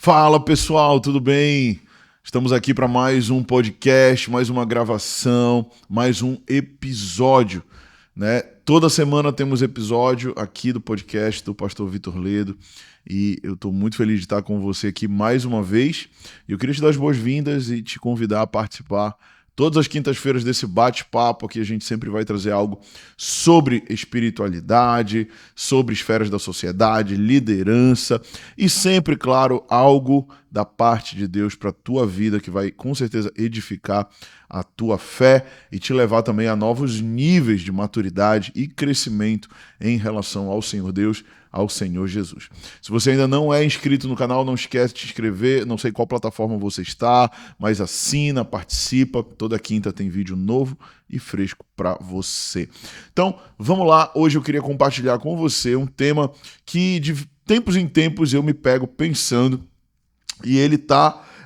Fala pessoal, tudo bem? Estamos aqui para mais um podcast, mais uma gravação, mais um episódio, né? Toda semana temos episódio aqui do podcast do Pastor Vitor Ledo e eu estou muito feliz de estar com você aqui mais uma vez. Eu queria te dar as boas-vindas e te convidar a participar todas as quintas-feiras desse bate-papo aqui. A gente sempre vai trazer algo sobre espiritualidade, sobre esferas da sociedade, liderança e sempre, claro, algo da parte de Deus para a tua vida que vai com certeza edificar a tua fé e te levar também a novos níveis de maturidade e crescimento em relação ao Senhor Deus, ao Senhor Jesus. Se você ainda não é inscrito no canal, não esquece de te inscrever, não sei qual plataforma você está, mas assina, participa, toda quinta tem vídeo novo e fresco para você. Então, vamos lá, hoje eu queria compartilhar com você um tema que de tempos em tempos eu me pego pensando e ele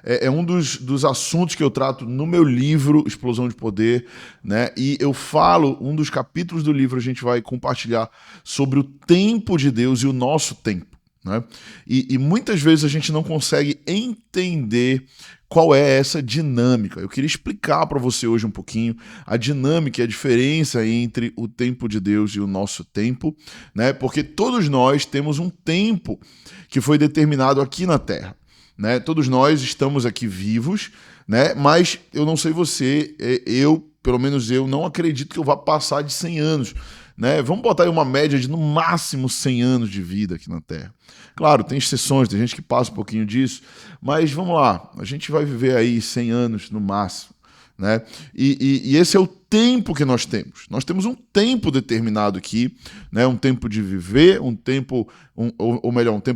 é um dos assuntos que eu trato no meu livro Explosão de Poder, né? E eu falo, um dos capítulos do livro a gente vai compartilhar sobre o tempo de Deus e o nosso tempo, né? E muitas vezes a gente não consegue entender qual é essa dinâmica. Eu queria explicar para você hoje um pouquinho a dinâmica e a diferença entre o tempo de Deus e o nosso tempo, né? Porque todos nós temos um tempo que foi determinado aqui na Terra. Né? Todos nós estamos aqui vivos, né? Mas eu não sei você, pelo menos eu, não acredito que eu vá passar de 100 anos. Né? Vamos botar aí uma média de no máximo 100 anos de vida aqui na Terra. Claro, tem exceções, tem gente que passa um pouquinho disso, mas vamos lá, a gente vai viver aí 100 anos no máximo. Né? E esse é o tempo que nós temos. Nós temos um tempo determinado aqui, né? Um tempo de viver, um tempo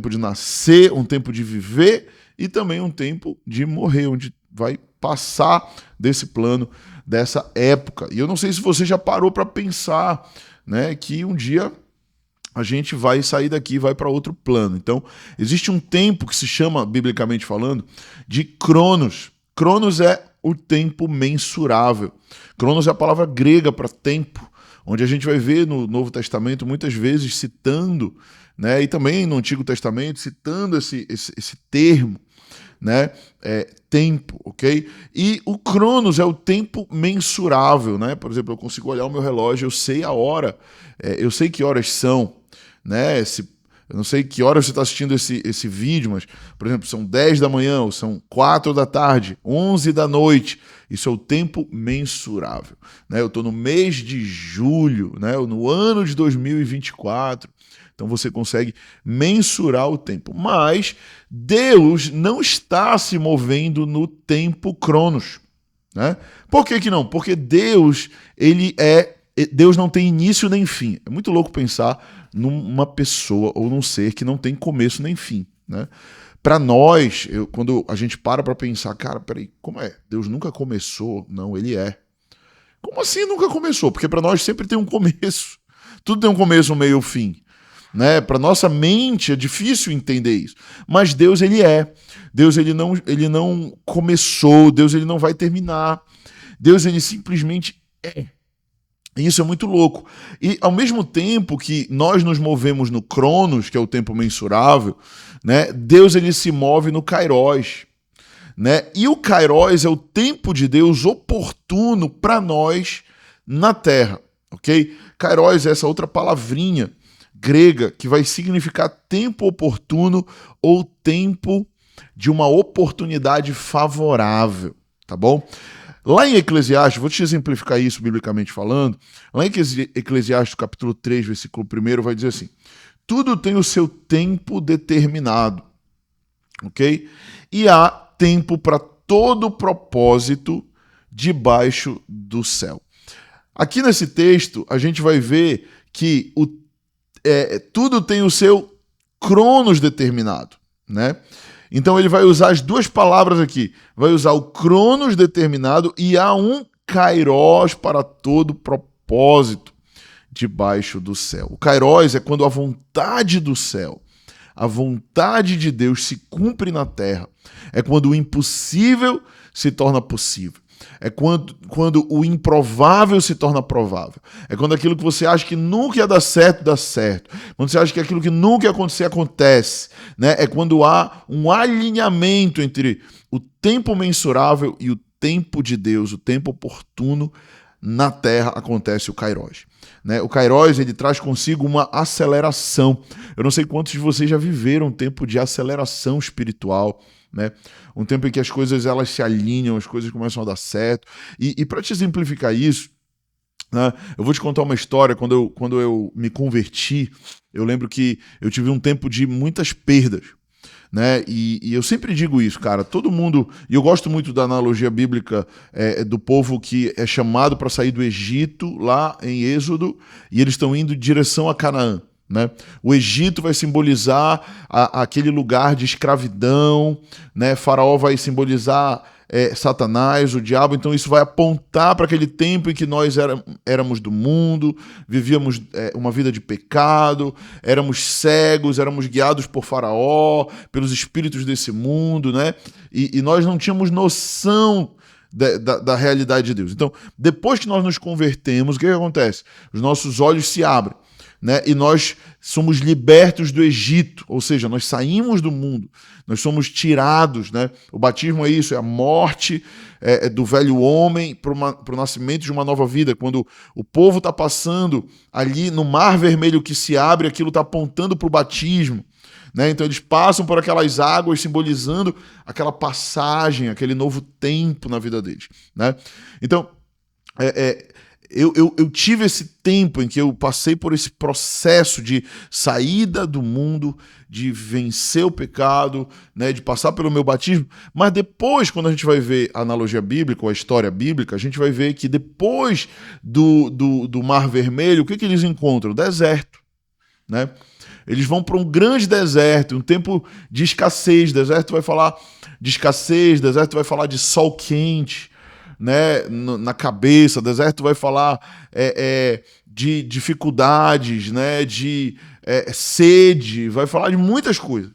de nascer, um tempo de viver e também um tempo de morrer, onde vai passar desse plano, dessa época. E eu não sei se você já parou para pensar, né, que um dia a gente vai sair daqui e vai para outro plano. Então, existe um tempo que se chama, biblicamente falando, de Cronos. Cronos é o tempo mensurável. Cronos é a palavra grega para tempo, onde a gente vai ver no Novo Testamento muitas vezes citando, né, e também no Antigo Testamento citando esse termo, né, tempo, ok? E o Cronos é o tempo mensurável, né? Por exemplo, eu consigo olhar o meu relógio, eu sei a hora, eu sei que horas são, né? Eu não sei que hora você está assistindo esse vídeo, mas, por exemplo, são 10 da manhã, ou são 4 da tarde, 11 da noite. Isso é o tempo mensurável. Né? Eu estou no mês de julho, né? No ano de 2024. Então você consegue mensurar o tempo. Mas Deus não está se movendo no tempo Cronos. Né? Por que não? Porque Deus não tem início nem fim. É muito louco pensar numa pessoa ou num ser que não tem começo nem fim. Né? Para nós, quando a gente para pensar, cara, peraí, como é? Deus nunca começou? Não, ele é. Como assim nunca começou? Porque para nós sempre tem um começo. Tudo tem um começo, um meio e um fim. Né? Para nossa mente é difícil entender isso. Mas Deus, ele é. Deus, ele não começou. Deus, ele não vai terminar. Deus, ele simplesmente é. E isso é muito louco. E ao mesmo tempo que nós nos movemos no Cronos, que é o tempo mensurável, né? Deus, ele se move no Kairos. Né? E o Kairos é o tempo de Deus oportuno para nós na Terra. Ok? Kairos é essa outra palavrinha grega que vai significar tempo oportuno ou tempo de uma oportunidade favorável, tá bom? Lá em Eclesiastes, vou te exemplificar isso biblicamente falando, lá em Eclesiastes capítulo 3, versículo 1, vai dizer assim: tudo tem o seu tempo determinado, ok? E há tempo para todo propósito debaixo do céu. Aqui nesse texto, a gente vai ver que tudo tem o seu Cronos determinado, né? Então ele vai usar as duas palavras aqui, vai usar o Cronos determinado e há um Kairos para todo propósito debaixo do céu. O Kairos é quando a vontade do céu, a vontade de Deus se cumpre na terra. É quando o impossível se torna possível. É quando o improvável se torna provável. É quando aquilo que você acha que nunca ia dar certo, dá certo. Quando você acha que aquilo que nunca ia acontecer, acontece. Né? É quando há um alinhamento entre o tempo mensurável e o tempo de Deus, o tempo oportuno na Terra, acontece o Kairos. Né? O Kairos, ele traz consigo uma aceleração. Eu não sei quantos de vocês já viveram um tempo de aceleração espiritual, né? Um tempo em que as coisas elas se alinham, as coisas começam a dar certo. E para te exemplificar isso, né, eu vou te contar uma história. Quando eu me converti, eu lembro que eu tive um tempo de muitas perdas. Né? E eu sempre digo isso, cara, todo mundo, e eu gosto muito da analogia bíblica do povo que é chamado para sair do Egito, lá em Êxodo, e eles estão indo em direção a Canaã. Né? O Egito vai simbolizar aquele lugar de escravidão, né? Faraó vai simbolizar Satanás, o diabo, então isso vai apontar para aquele tempo em que nós éramos do mundo, vivíamos uma vida de pecado, éramos cegos, éramos guiados por Faraó, pelos espíritos desse mundo, né? E nós não tínhamos noção da realidade de Deus. Então, depois que nós nos convertemos, o que acontece? Os nossos olhos se abrem. Né? E nós somos libertos do Egito, ou seja, nós saímos do mundo, nós somos tirados, né? O batismo é isso, é a morte do velho homem para o nascimento de uma nova vida. Quando o povo está passando ali no Mar Vermelho que se abre, aquilo está apontando para o batismo. Né? Então eles passam por aquelas águas simbolizando aquela passagem, aquele novo tempo na vida deles. Né? Então, Eu tive esse tempo em que eu passei por esse processo de saída do mundo, de vencer o pecado, né, de passar pelo meu batismo, mas depois, quando a gente vai ver a analogia bíblica ou a história bíblica, a gente vai ver que depois do Mar Vermelho, o que eles encontram? Deserto. Né? Eles vão para um grande deserto, um tempo de escassez. Deserto vai falar de escassez, deserto vai falar de sol quente, né, na cabeça. Deserto vai falar de dificuldades, né, de sede, vai falar de muitas coisas.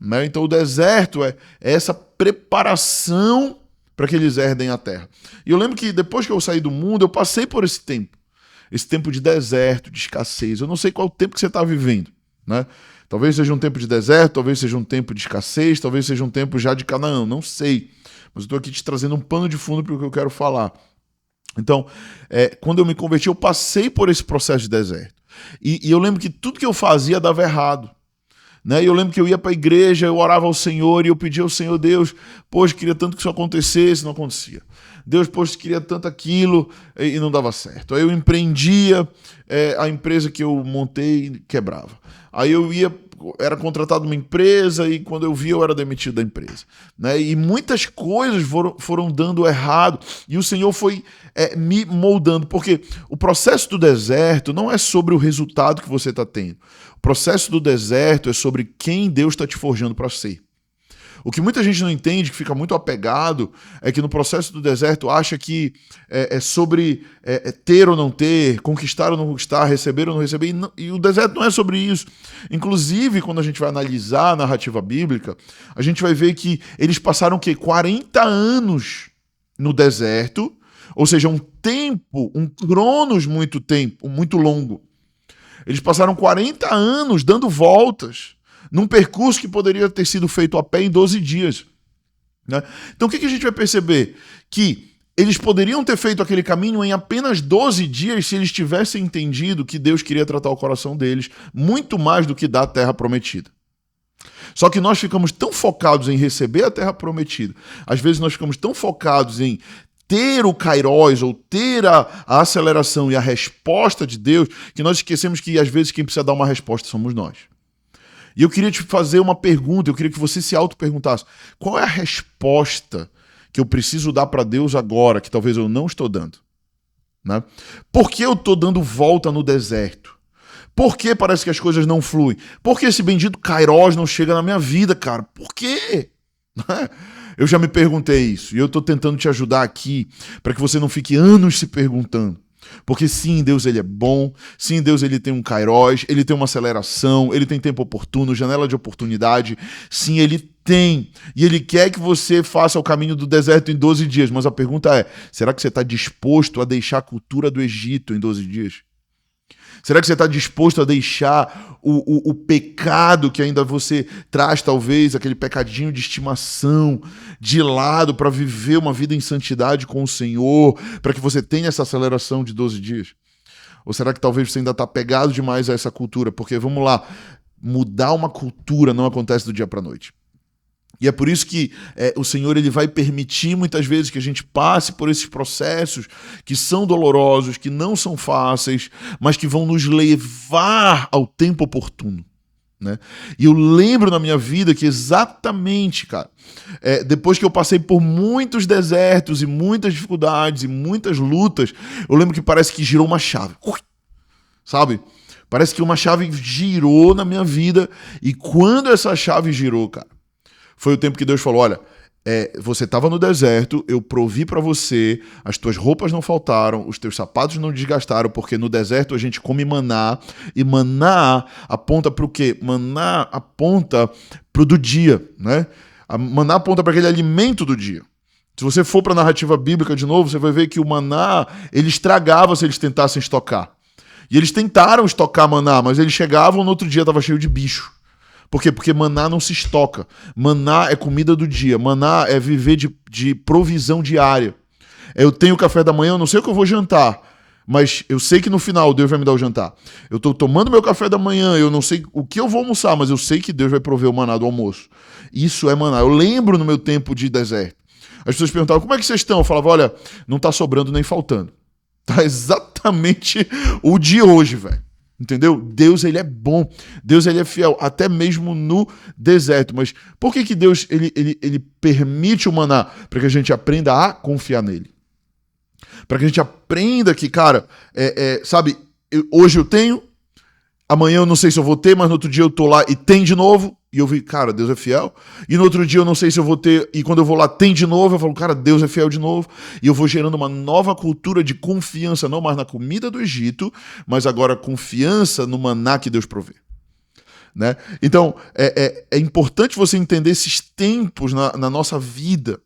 Né? Então o deserto é essa preparação para que eles herdem a terra. E eu lembro que depois que eu saí do mundo, eu passei por esse tempo de deserto, de escassez. Eu não sei qual é o tempo que você está vivendo. Né? Talvez seja um tempo de deserto, talvez seja um tempo de escassez, talvez seja um tempo já de Canaã, não sei. Mas eu estou aqui te trazendo um pano de fundo para o que eu quero falar. Então, quando eu me converti, eu passei por esse processo de deserto. E eu lembro que tudo que eu fazia dava errado. Né? E eu lembro que eu ia para a igreja, eu orava ao Senhor e eu pedia ao Senhor: Deus, poxa, queria tanto que isso acontecesse, não acontecia. Deus, poxa, queria tanto aquilo e não dava certo. Aí eu empreendia, a empresa que eu montei quebrava. Aí eu era contratado numa empresa e quando eu via eu era demitido da empresa. Né? E muitas coisas foram dando errado e o Senhor foi me moldando, porque o processo do deserto não é sobre o resultado que você está tendo. O processo do deserto é sobre quem Deus está te forjando para ser. O que muita gente não entende, que fica muito apegado, é que no processo do deserto acha que é sobre ter ou não ter, conquistar ou não conquistar, receber ou não receber, e o deserto não é sobre isso. Inclusive, quando a gente vai analisar a narrativa bíblica, a gente vai ver que eles passaram o quê? 40 anos no deserto, ou seja, um cronos muito longo. Eles passaram 40 anos dando voltas num percurso que poderia ter sido feito a pé em 12 dias. Né? Então o que a gente vai perceber? Que eles poderiam ter feito aquele caminho em apenas 12 dias se eles tivessem entendido que Deus queria tratar o coração deles muito mais do que dar a terra prometida. Só que nós ficamos tão focados em receber a terra prometida, às vezes nós ficamos tão focados em ter o Kairos, ou ter a aceleração e a resposta de Deus, que nós esquecemos que às vezes quem precisa dar uma resposta somos nós. E eu queria te fazer uma pergunta, eu queria que você se auto-perguntasse: qual é a resposta que eu preciso dar para Deus agora, que talvez eu não estou dando? Né? Por que eu estou dando volta no deserto? Por que parece que as coisas não fluem? Por que esse bendito Kairos não chega na minha vida, cara? Por quê? Eu já me perguntei isso, e eu estou tentando te ajudar aqui, para que você não fique anos se perguntando. Porque sim, Deus ele é bom, sim, Deus ele tem um kairos, ele tem uma aceleração, ele tem tempo oportuno, janela de oportunidade, sim, ele tem. E ele quer que você faça o caminho do deserto em 12 dias. Mas a pergunta é, será que você está disposto a deixar a cultura do Egito em 12 dias? Será que você está disposto a deixar o pecado que ainda você traz, talvez, aquele pecadinho de estimação, de lado para viver uma vida em santidade com o Senhor, para que você tenha essa aceleração de 12 dias? Ou será que talvez você ainda está pegado demais a essa cultura? Porque, vamos lá, mudar uma cultura não acontece do dia para a noite. E é por isso que o Senhor ele vai permitir muitas vezes que a gente passe por esses processos que são dolorosos, que não são fáceis, mas que vão nos levar ao tempo oportuno. Né? E eu lembro na minha vida que exatamente, cara, depois que eu passei por muitos desertos e muitas dificuldades e muitas lutas, eu lembro que parece que girou uma chave. Sabe? Parece que uma chave girou na minha vida e quando essa chave girou, cara, foi o tempo que Deus falou, olha, você estava no deserto, eu provi para você, as tuas roupas não faltaram, os teus sapatos não desgastaram, porque no deserto a gente come maná, e maná aponta para o quê? Maná aponta para o do dia, né? A maná aponta para aquele alimento do dia. Se você for para a narrativa bíblica de novo, você vai ver que o maná, ele estragava se eles tentassem estocar. E eles tentaram estocar maná, mas eles chegavam no outro dia, estava cheio de bicho. Por quê? Porque maná não se estoca. Maná é comida do dia. Maná é viver de provisão diária. Eu tenho café da manhã, eu não sei o que eu vou jantar, mas eu sei que no final Deus vai me dar o jantar. Eu estou tomando meu café da manhã, eu não sei o que eu vou almoçar, mas eu sei que Deus vai prover o maná do almoço. Isso é maná. Eu lembro no meu tempo de deserto. As pessoas perguntavam, como é que vocês estão? Eu falava, olha, não está sobrando nem faltando. Tá exatamente o de hoje, velho. Entendeu? Deus, ele é bom. Deus, ele é fiel, até mesmo no deserto. Mas por que Deus ele permite o maná? Para que a gente aprenda a confiar nele. Para que a gente aprenda que, cara, sabe, hoje eu tenho, amanhã eu não sei se eu vou ter, mas no outro dia eu tô lá e tem de novo. E eu vi, cara, Deus é fiel. E no outro dia eu não sei se eu vou ter, e quando eu vou lá tem de novo, eu falo, cara, Deus é fiel de novo. E eu vou gerando uma nova cultura de confiança, não mais na comida do Egito, mas agora confiança no maná que Deus provê. Né? Então, é importante você entender esses tempos na nossa vida.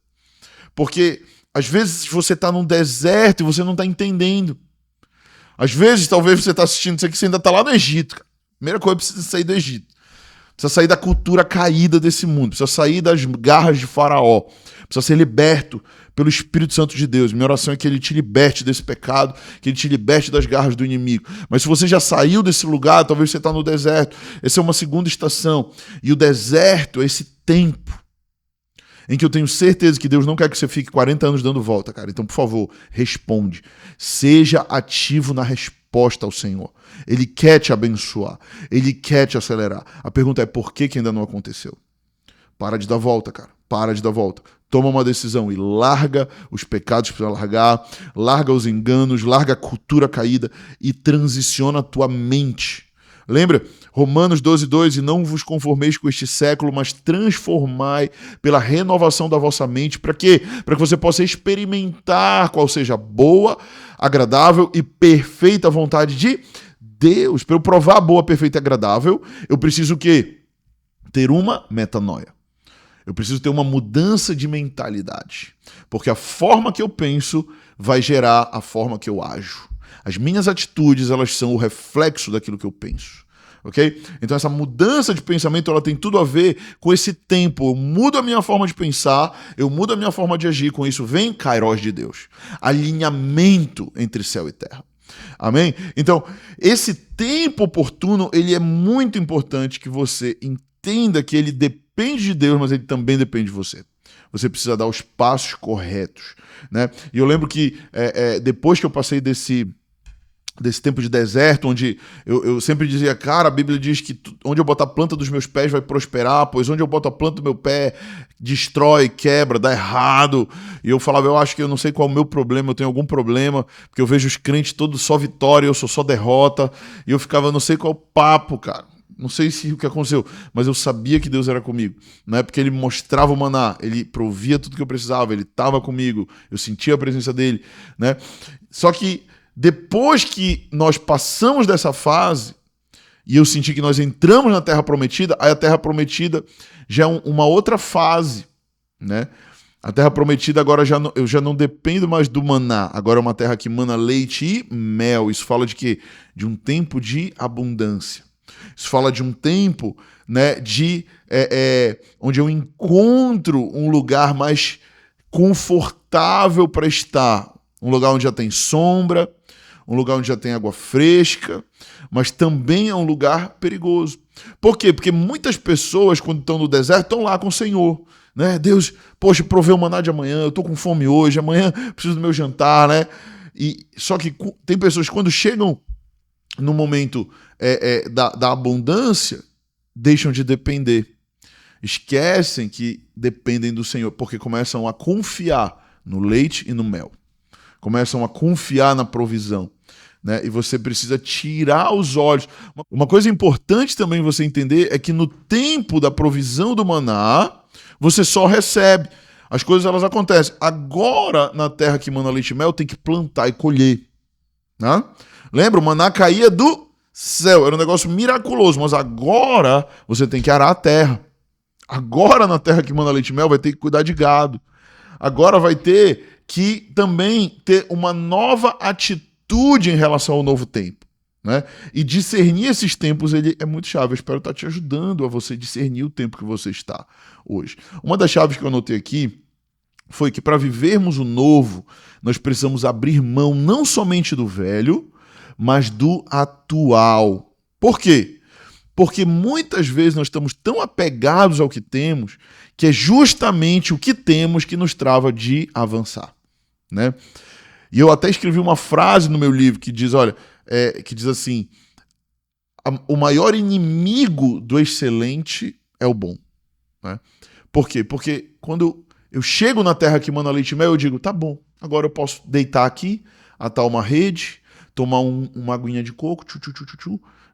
Porque, às vezes, você está num deserto e você não está entendendo. Às vezes, talvez você está assistindo isso aqui e você ainda está lá no Egito. Cara. Primeira coisa, precisa sair do Egito. Precisa sair da cultura caída desse mundo. Precisa sair das garras de Faraó. Precisa ser liberto pelo Espírito Santo de Deus. Minha oração é que ele te liberte desse pecado, que ele te liberte das garras do inimigo. Mas se você já saiu desse lugar, talvez você está no deserto. Essa é uma segunda estação. E o deserto é esse tempo em que eu tenho certeza que Deus não quer que você fique 40 anos dando volta, cara. Então, por favor, responde. Seja ativo na resposta ao Senhor. Ele quer te abençoar. Ele quer te acelerar. A pergunta é por que ainda não aconteceu? Para de dar volta, cara. Para de dar volta. Toma uma decisão e larga os pecados que precisa largar, larga os enganos, larga a cultura caída e transiciona a tua mente. Lembra? Romanos 12:2, e não vos conformeis com este século, mas transformai pela renovação da vossa mente. Para quê? Para que você possa experimentar qual seja a boa, agradável e perfeita vontade de Deus. Para eu provar a boa, perfeita e agradável, eu preciso o quê? Ter uma metanoia. Eu preciso ter uma mudança de mentalidade. Porque a forma que eu penso vai gerar a forma que eu ajo. As minhas atitudes, elas são o reflexo daquilo que eu penso. Ok? Então essa mudança de pensamento, ela tem tudo a ver com esse tempo. Eu mudo a minha forma de pensar, eu mudo a minha forma de agir. Com isso vem Kairos de Deus. Alinhamento entre céu e terra. Amém? Então, esse tempo oportuno, ele é muito importante que você entenda que ele depende de Deus, mas ele também depende de você. Você precisa dar os passos corretos. Né? E eu lembro que depois que eu passei desse tempo de deserto, onde eu sempre dizia, cara, a Bíblia diz que onde eu botar a planta dos meus pés vai prosperar, pois onde eu boto a planta do meu pé destrói, quebra, dá errado. E eu falava, eu acho que eu não sei qual é o meu problema, eu tenho algum problema, porque eu vejo os crentes todos só vitória, eu sou só derrota, e eu ficava, não sei qual é o papo, cara. Não sei se o que aconteceu, mas eu sabia que Deus era comigo. Não é porque ele mostrava o maná, ele provia tudo que eu precisava, ele estava comigo, eu sentia a presença dele, né? Só que depois que nós passamos dessa fase, e eu senti que nós entramos na Terra Prometida, aí a Terra Prometida já é uma outra fase, né? A Terra Prometida agora eu já não dependo mais do maná, agora é uma terra que mana leite e mel. Isso fala de quê? De um tempo de abundância. Isso fala de um tempo, né, onde eu encontro um lugar mais confortável para estar. Um lugar onde já tem sombra, um lugar onde já tem água fresca, mas também é um lugar perigoso. Por quê? Porque muitas pessoas, quando estão no deserto, estão lá com o Senhor, né? Deus, poxa, proveu o maná de amanhã, eu estou com fome hoje, amanhã preciso do meu jantar, né? Só que tem pessoas que quando chegam no momento da abundância, deixam de depender. Esquecem que dependem do Senhor, porque começam a confiar no leite e no mel. Começam a confiar na provisão, né? E você precisa tirar os olhos. Uma coisa importante também você entender é que no tempo da provisão do maná, você só recebe. As coisas elas acontecem. Agora, na terra que mana leite e mel, tem que plantar e colher, né? Lembra? O maná caía do céu. Era um negócio miraculoso. Mas agora você tem que arar a terra. Agora, na terra que mana leite e mel, vai ter que cuidar de gado. Agora vai ter que também ter uma nova atitude em relação ao novo tempo, né? E discernir esses tempos ele é muito chave. Eu espero estar te ajudando a você discernir o tempo que você está hoje. Uma das chaves que eu anotei aqui foi que para vivermos o novo, nós precisamos abrir mão não somente do velho, mas do atual. Por quê? Porque muitas vezes nós estamos tão apegados ao que temos, que é justamente o que temos que nos trava de avançar, né? E eu até escrevi uma frase no meu livro que diz, olha, que diz assim, o maior inimigo do excelente é o bom, né? Por quê? Porque quando eu chego na terra que mana leite e mel, eu digo, tá bom, agora eu posso deitar aqui, atar uma rede, tomar uma aguinha de coco,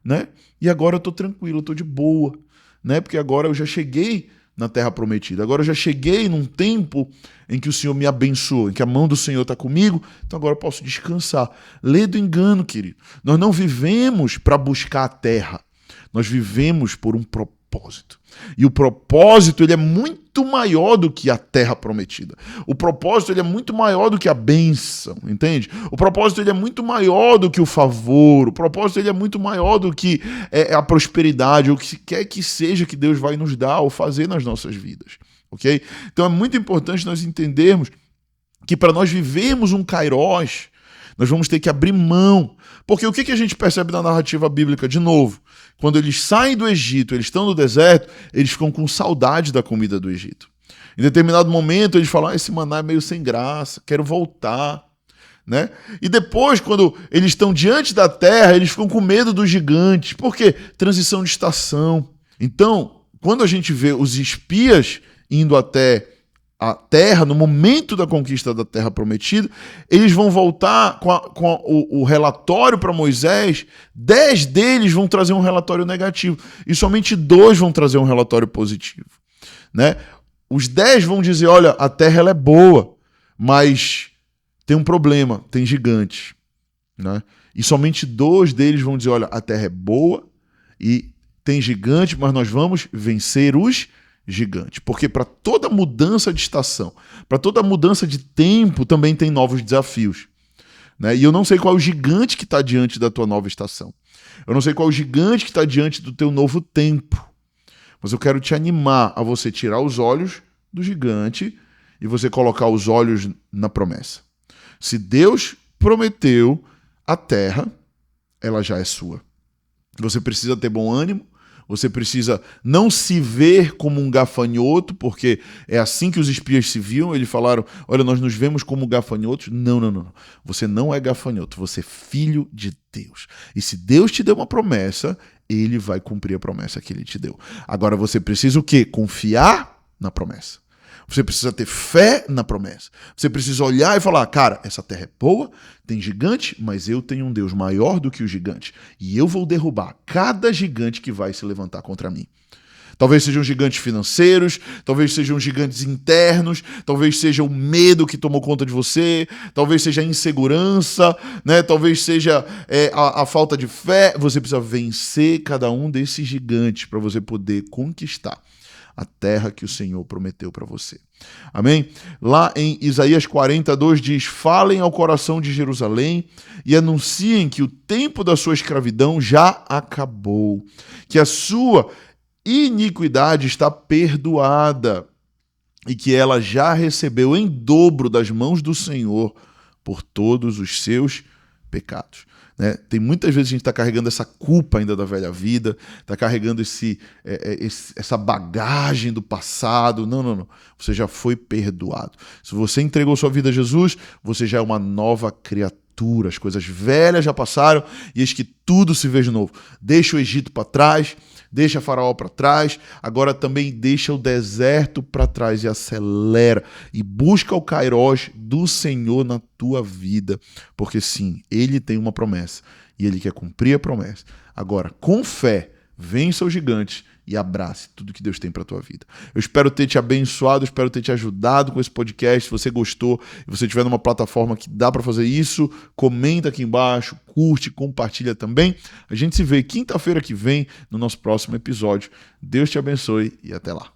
né? E agora eu tô tranquilo, eu tô de boa, né? Porque agora eu já cheguei na terra prometida. Agora eu já cheguei num tempo em que o Senhor me abençoou, em que a mão do Senhor está comigo, então agora eu posso descansar. Lê do engano, querido. Nós não vivemos para buscar a terra. Nós vivemos por um propósito. E o propósito ele é muito maior do que a terra prometida. O propósito ele é muito maior do que a bênção, entende? O propósito ele é muito maior do que o favor. O propósito ele é muito maior do que a prosperidade, o que quer que seja que Deus vai nos dar ou fazer nas nossas vidas, ok? Então é muito importante nós entendermos que para nós vivermos um kairós, nós vamos ter que abrir mão. Porque o que a gente percebe na narrativa bíblica? De novo, quando eles saem do Egito, eles estão no deserto, eles ficam com saudade da comida do Egito. Em determinado momento, eles falam, esse maná é meio sem graça, quero voltar, né? E depois, quando eles estão diante da terra, eles ficam com medo dos gigantes. Por quê? Transição de estação. Então, quando a gente vê os espias indo até a terra, no momento da conquista da terra prometida, eles vão voltar com o relatório para Moisés, 10 deles vão trazer um relatório negativo, e somente 2 vão trazer um relatório positivo, né? Os 10 vão dizer, olha, a terra ela é boa, mas tem um problema, tem gigantes, né? E somente 2 deles vão dizer, olha, a terra é boa e tem gigantes, mas nós vamos vencer os gigante, porque para toda mudança de estação, para toda mudança de tempo também tem novos desafios, né? E eu não sei qual é o gigante que está diante da tua nova estação, eu não sei qual é o gigante que está diante do teu novo tempo, mas eu quero te animar a você tirar os olhos do gigante e você colocar os olhos na promessa. Se Deus prometeu a terra, ela já é sua. Você precisa ter bom ânimo. Você precisa não se ver como um gafanhoto, porque é assim que os espias se viam. Eles falaram, olha, nós nos vemos como gafanhotos. Não. Você não é gafanhoto, você é filho de Deus. E se Deus te deu uma promessa, ele vai cumprir a promessa que ele te deu. Agora você precisa o quê? Confiar na promessa. Você precisa ter fé na promessa. Você precisa olhar e falar, cara, essa terra é boa, tem gigante, mas eu tenho um Deus maior do que o gigante. E eu vou derrubar cada gigante que vai se levantar contra mim. Talvez sejam gigantes financeiros, talvez sejam gigantes internos, talvez seja o medo que tomou conta de você, talvez seja a insegurança, né? Talvez seja a falta de fé. Você precisa vencer cada um desses gigantes para você poder conquistar a terra que o Senhor prometeu para você. Amém? Lá em Isaías 42 diz: falem ao coração de Jerusalém e anunciem que o tempo da sua escravidão já acabou, que a sua iniquidade está perdoada e que ela já recebeu em dobro das mãos do Senhor por todos os seus pecados. Né? Tem muitas vezes a gente está carregando essa culpa ainda da velha vida, está carregando essa bagagem do passado. Não. Você já foi perdoado. Se você entregou sua vida a Jesus, você já é uma nova criatura. As coisas velhas já passaram e eis que tudo se vê de novo. Deixa o Egito para trás, deixa Faraó para trás, agora também deixa o deserto para trás e acelera e busca o Kairós do Senhor na tua vida, porque sim, Ele tem uma promessa e Ele quer cumprir a promessa. Agora, com fé, vença os gigantes e abrace tudo que Deus tem para a tua vida. Eu espero ter te abençoado, espero ter te ajudado com esse podcast. Se você gostou e você estiver numa plataforma que dá para fazer isso, comenta aqui embaixo, curte, compartilha também. A gente se vê quinta-feira que vem no nosso próximo episódio. Deus te abençoe e até lá.